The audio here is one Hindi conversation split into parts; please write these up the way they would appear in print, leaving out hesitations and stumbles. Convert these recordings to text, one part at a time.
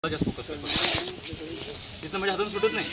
जास्त फोकस करतो तिथं म्हणजे हातून सुटत नाही.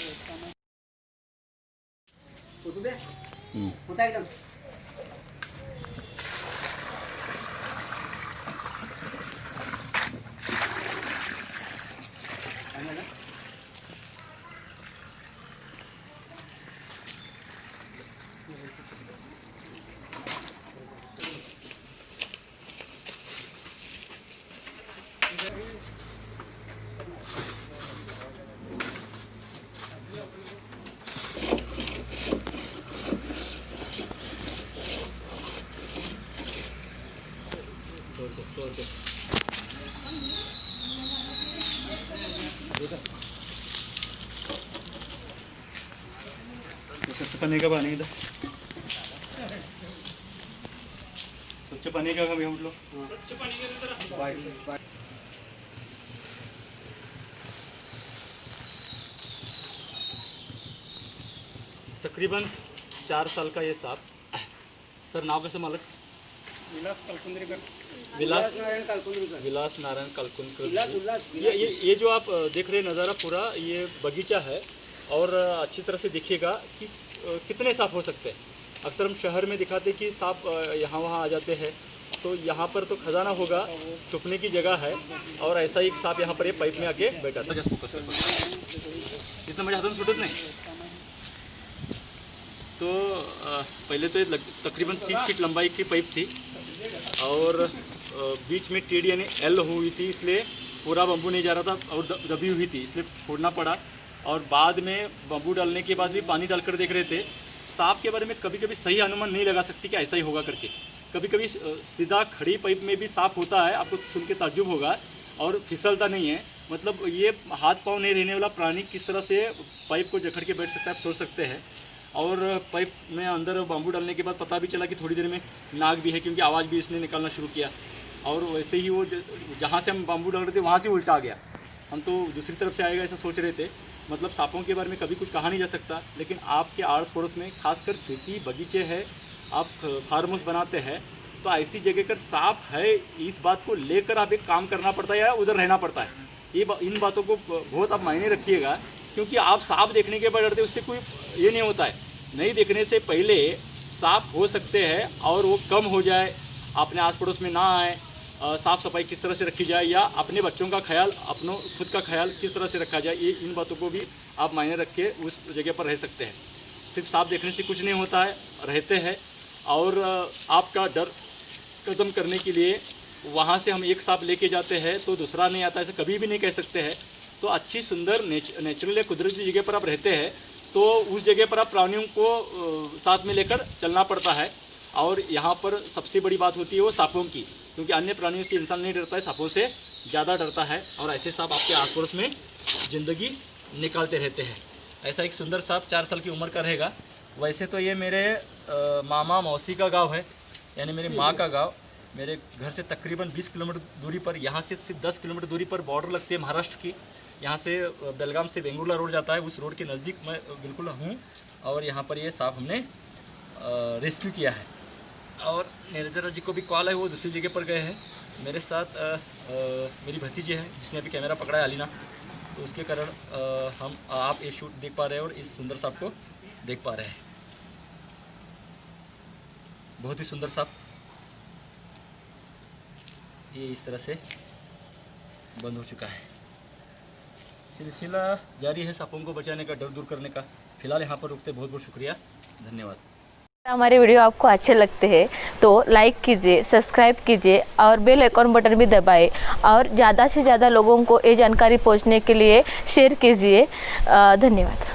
स्वच्छ पाणी का पाणी इथं स्वच्छ पाणी का मी म्हटलो तकरीबन 4 साल का ये सांप. सर नाव कसं मालक? विलास नारायण कालकुंदकर. ये जो आप देख रहे हैं नज़ारा पूरा ये बगीचा है और अच्छी तरह से देखिएगा कि कितने सांप हो सकते हैं. अक्सर हम शहर में दिखाते कि सांप यहाँ वहाँ आ जाते हैं, तो यहाँ पर तो खजाना होगा, छुपने की जगह है. और ऐसा एक सांप यहाँ पर ये पाइप में आके बैठा था. जस्ट फोकस करतो इतना म्हणजे हातून सुटत नहीं. तो पहले तो ये तकरीबन 30 फीट लंबाई की पाइप थी और बीच में टेढ़ी यानी एल हुई थी, इसलिए पूरा बम्बू नहीं जा रहा था और दबी हुई थी, इसलिए फोड़ना पड़ा. और बाद में बम्बू डालने के बाद भी पानी डालकर देख रहे थे. सांप के बारे में कभी कभी सही अनुमान नहीं लगा सकती कि ऐसा ही होगा करके. कभी कभी सीधा खड़ी पाइप में भी सांप होता है, आपको सुन के ताज्जुब होगा, और फिसलता नहीं है. मतलब ये हाथ पाँव नहीं रहने वाला प्राणी किस तरह से पाइप को जकड़ के बैठ सकता है, आप सोच सकते हैं. और पाइप में अंदर बाम्बू डालने के बाद पता भी चला कि थोड़ी देर में नाग भी है, क्योंकि आवाज़ भी इसने निकालना शुरू किया. और वैसे ही वो जहाँ से हम बाम्बू डाल रहे थे वहाँ से उल्टा आ गया. हम तो दूसरी तरफ से आएगा ऐसा सोच रहे थे. मतलब सांपों के बारे में कभी कुछ कहा नहीं जा सकता, लेकिन आपके आस पड़ोस में खासकर खेती बगीचे है, आप फार्म हाउस बनाते हैं, तो ऐसी जगह पर सांप है इस बात को लेकर आप एक काम करना पड़ता है या उधर रहना पड़ता है. इन बातों को बहुत आप मायने रखिएगा, क्योंकि आप सांप देखने के बाद डरते, उससे कोई ये नहीं होता है. नहीं देखने से पहले सांप हो सकते हैं और वो कम हो जाए, अपने आस पड़ोस में ना आए. साफ़ सफाई किस तरह से रखी जाए या अपने बच्चों का ख्याल, अपनों खुद का ख्याल किस तरह से रखा जाए, ये इन बातों को भी आप मायने रख के उस जगह पर रह सकते हैं. सिर्फ सांप देखने से कुछ नहीं होता है, रहते हैं. और आपका डर खत्म करने के लिए वहाँ से हम एक सांप लेके जाते हैं तो दूसरा नहीं आता, ऐसा कभी भी नहीं कह सकते हैं. तो अच्छी सुंदर नेचुरल या कुदरती जगह पर आप रहते हैं, तो उस जगह पर आप प्राणियों को साथ में लेकर चलना पड़ता है. और यहाँ पर सबसे बड़ी बात होती है वो सांपों की, क्योंकि अन्य प्राणियों से इंसान नहीं डरता है, सांपों से ज़्यादा डरता है. और ऐसे सांप आपके आस पड़ोस में ज़िंदगी निकालते रहते हैं. ऐसा एक सुंदर सांप 4 साल की उम्र का रहेगा. वैसे तो ये मेरे मामा मौसी का गांव है, यानी मेरी माँ का गांव. मेरे घर से तकरीबन 20 किलोमीटर दूरी पर, यहाँ से सिर्फ 10 किलोमीटर दूरी पर बॉर्डर लगती है महाराष्ट्र की. यहाँ से बेलगाम से वेंगुर्ला रोड जाता है, उस रोड के नज़दीक मैं बिल्कुल हूँ. और यहाँ पर ये सांप हमने रेस्क्यू किया है. और निरंजन जी को भी कॉल है, वो दूसरी जगह पर गए हैं. मेरे साथ मेरी भतीजी है जिसने अभी कैमरा पकड़ा है, अलीना. तो उसके कारण हम आप ये शूट देख पा रहे हैं और इस सुंदर सांप को देख पा रहे हैं. बहुत ही सुंदर सांप ये इस तरह से बंद हो चुका है. सिलसिला जारी है सांपों को बचाने का, डर दूर करने का. फिलहाल यहाँ पर रुकते. बहुत बहुत शुक्रिया, धन्यवाद. हमारे वीडियो आपको अच्छे लगते हैं तो लाइक कीजिए, सब्सक्राइब कीजिए और बेल आइकॉन बटन भी दबाएं. और ज़्यादा से ज़्यादा लोगों को ये जानकारी पहुंचने के लिए शेयर कीजिए. धन्यवाद.